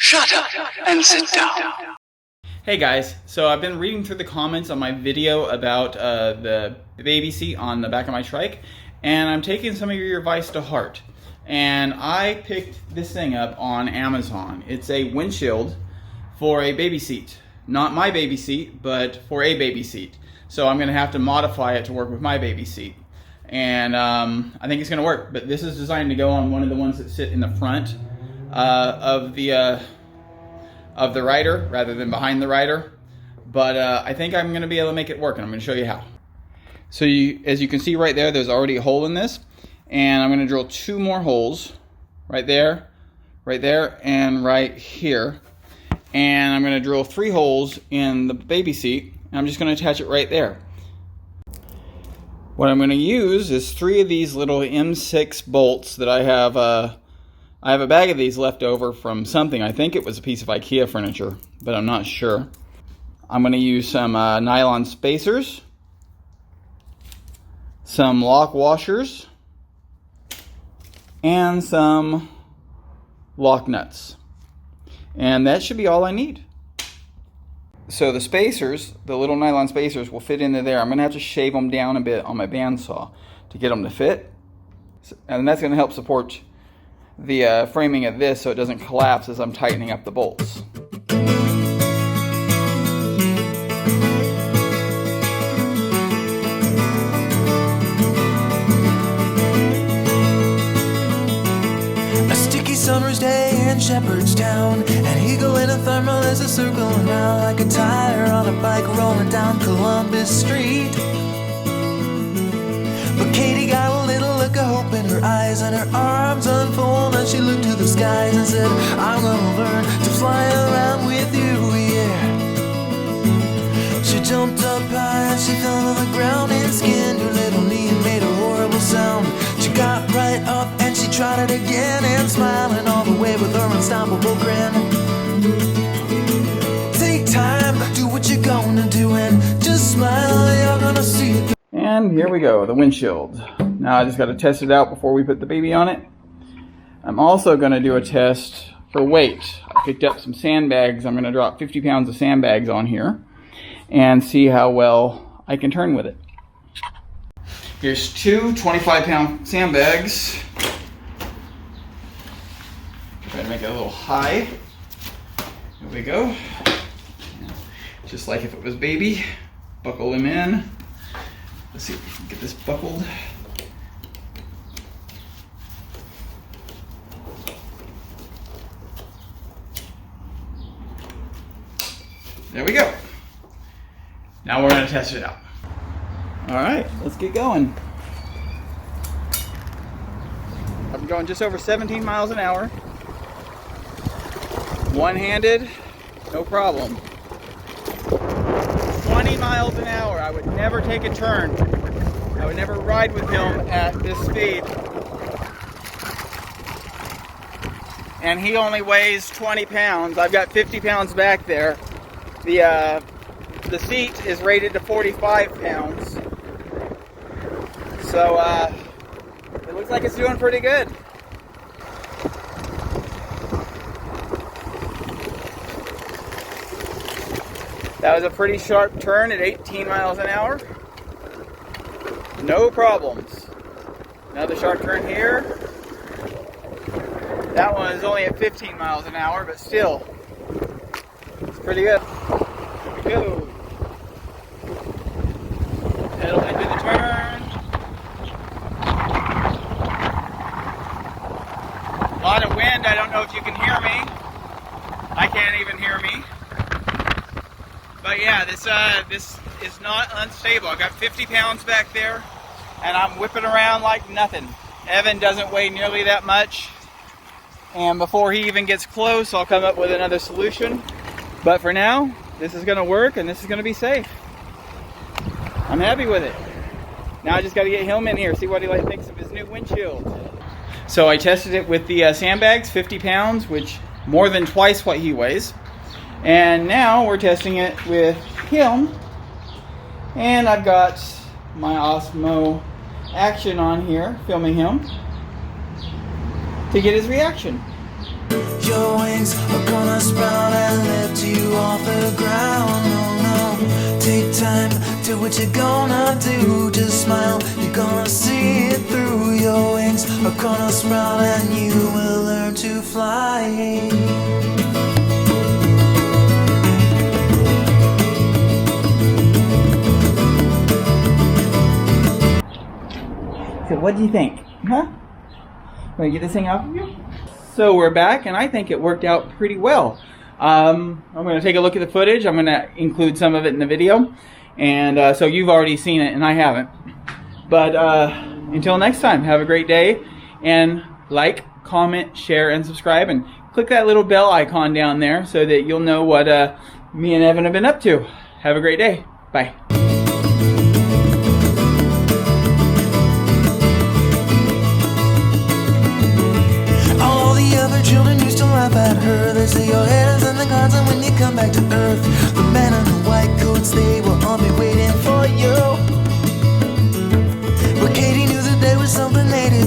Shut up and sit down. Hey guys, so I've been reading through the comments on my video about the baby seat on the back of my Trike, and I'm taking some of your advice to heart. And I picked this thing up on Amazon. It's a windshield for a baby seat. Not my baby seat, but for a baby seat. So I'm gonna have to modify it to work with my baby seat. And I think it's gonna work, but this is designed to go on one of the ones that sit in the front of the rider rather than behind the rider. But I think I'm gonna be able to make it work, and I'm gonna show you how. So as you can see right there, there's already a hole in this, and I'm gonna drill 2 more holes right there, and right here. And I'm gonna drill 3 holes in the baby seat, and I'm just gonna attach it right there. What I'm gonna use is 3 of these little M6 bolts that I have a bag of these left over from something. I think it was a piece of IKEA furniture, but I'm not sure. I'm gonna use some nylon spacers, some lock washers, and some lock nuts. And that should be all I need. So the spacers, the little nylon spacers, will fit into there. I'm gonna have to shave them down a bit on my bandsaw to get them to fit. And that's gonna help support the framing of this so it doesn't collapse as I'm tightening up the bolts. A sticky summer's day in Shepherdstown, an eagle in a thermal is a circling around like a tire on a bike rolling down Columbus Street. But Katie got a little look of hope in her eyes, and her arms unfold and she looked to the skies and said, I'm gonna learn to fly around with you, yeah. She jumped up high and she fell to the ground and skinned her little knee and made a horrible sound. She got right up and she tried it again, and smiling all the way with her unstoppable grin. Take time, do what you're gonna do, and just smile, you're gonna see it. And here we go, the windshield. Now I just got to test it out before we put the baby on it. I'm also going to do a test for weight. I picked up some sandbags. I'm going to drop 50 pounds of sandbags on here and see how well I can turn with it. Here's 2 25-pound sandbags. Try to make it a little high. Here we go. Just like if it was baby. Buckle them in. Let's see if we can get this buckled. There we go. Now we're going to test it out. All right, let's get going. I'm going just over 17 miles an hour. One-handed, no problem. 20 miles an hour. I would never take a turn. I would never ride with him at this speed. And he only weighs 20 pounds. I've got 50 pounds back there. The seat is rated to 45 pounds. So it looks like it's doing pretty good. That was a pretty sharp turn at 18 miles an hour. No problems. Another sharp turn here. That one is only at 15 miles an hour, but still, it's pretty good. Here we go. Pedal into the turn. A lot of wind. I don't know if you can hear me. I can't even hear me. But yeah, this is not unstable. I've got 50 pounds back there, and I'm whipping around like nothing. Evan doesn't weigh nearly that much, and before he even gets close, I'll come up with another solution. But for now, this is going to work, and this is going to be safe. I'm happy with it. Now I just got to get him in here, see what he thinks of his new windshield. So I tested it with the sandbags, 50 pounds, which more than twice what he weighs. And now we're testing it with him, and I've got my Osmo Action on here, filming him to get his reaction. Your wings are gonna gonna sprout and lift you off the ground. No, no, take time, do what you're gonna do. Just smile, you're gonna see it through. Your wings are gonna sprout and you will learn to fly. So what do you think? Huh? Want to get this thing off of you? So we're back, and I think it worked out pretty well. I'm going to take a look at the footage. I'm going to include some of it in the video. And so you've already seen it, and I haven't. But until next time, have a great day. And like, comment, share, and subscribe. And click that little bell icon down there so that you'll know what me and Evan have been up to. Have a great day. Bye. Children used to laugh at her. They say your head is in the clouds, and when you come back to earth, the men in the white coats, they